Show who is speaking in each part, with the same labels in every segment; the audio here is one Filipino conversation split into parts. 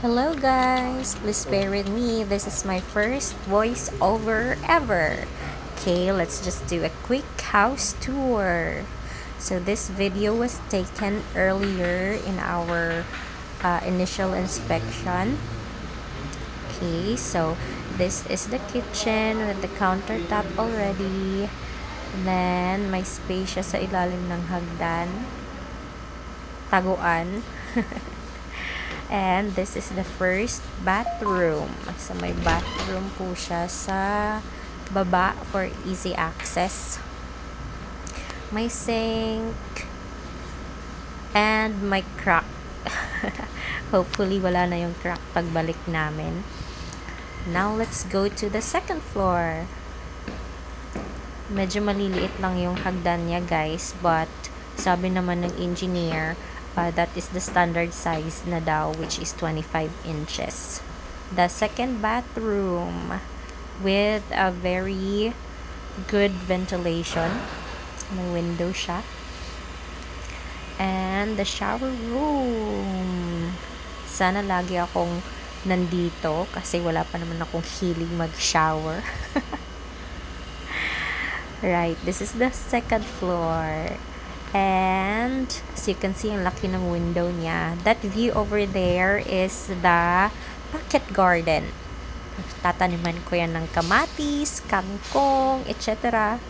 Speaker 1: Hello guys, please bear with me. This is my first voiceover ever. Okay, let's just do a quick house tour. So this video was taken earlier in our initial inspection. Okay, so this is the kitchen with the countertop already. Then may space siya sa ilalim ng hagdan. Taguan. And this is the first bathroom. So may bathroom po siya sa baba for easy access. May sink and may crack. Hopefully wala na yung crack pagbalik namin. Now let's go to the second floor. Medyo maliliit lang yung hagdan niya guys, but sabi naman ng engineer, that is the standard size na daw, which is 25 inches. The second bathroom with a very good ventilation. May window siya. And the shower room. Sana lagi akong nandito kasi wala pa naman akong hilig mag-shower. Right, this is the second floor. And as you can see, ang laki ng window niya. That view over there is the pocket garden. Tataniman ko yan ng kamatis, kangkong, etc.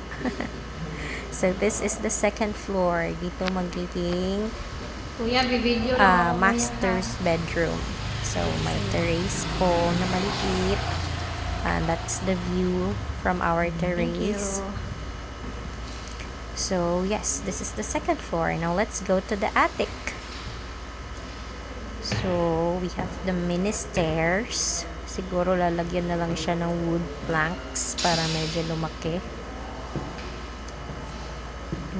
Speaker 1: So this is the second floor. Dito magiging master's bedroom. So may terrace po na maliit. And that's the view from our terrace. So yes, this is the second floor. Now let's go to the attic. So we have the mini stairs. Siguro lalagyan na lang siya ng wood planks para medyo lumaki.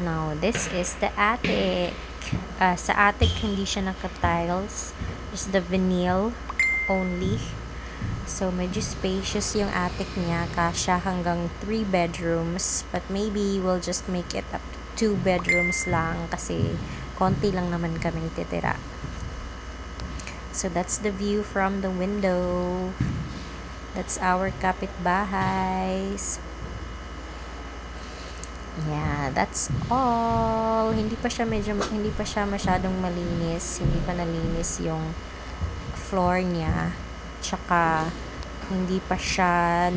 Speaker 1: Now this is the attic. Sa attic hindi siya naka-tiles. Just the vinyl only. So, medyo spacious yung attic niya. Kasya hanggang 3 bedrooms. But maybe we'll just make it up to 2 bedrooms lang kasi konti lang naman kaming titira. So, that's the view from the window. That's our kapitbahays. Yeah, that's all. Hindi pa siya masyadong malinis. Hindi pa nalinis yung floor niya. Tsaka hindi pa siya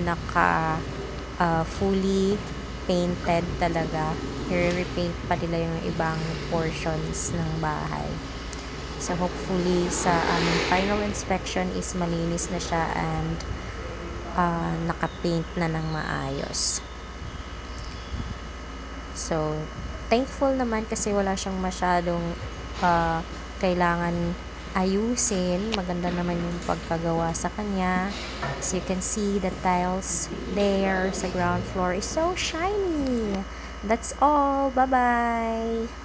Speaker 1: fully painted talaga. I-repaint pa nila yung ibang portions ng bahay. So hopefully sa final inspection is malinis na siya and naka-paint na ng maayos. So thankful naman kasi wala siyang masyadong kailangan ayusin. Maganda naman yung pagkagawa sa kanya. As you can see, the tiles there sa ground floor is so shiny. That's all. Bye-bye!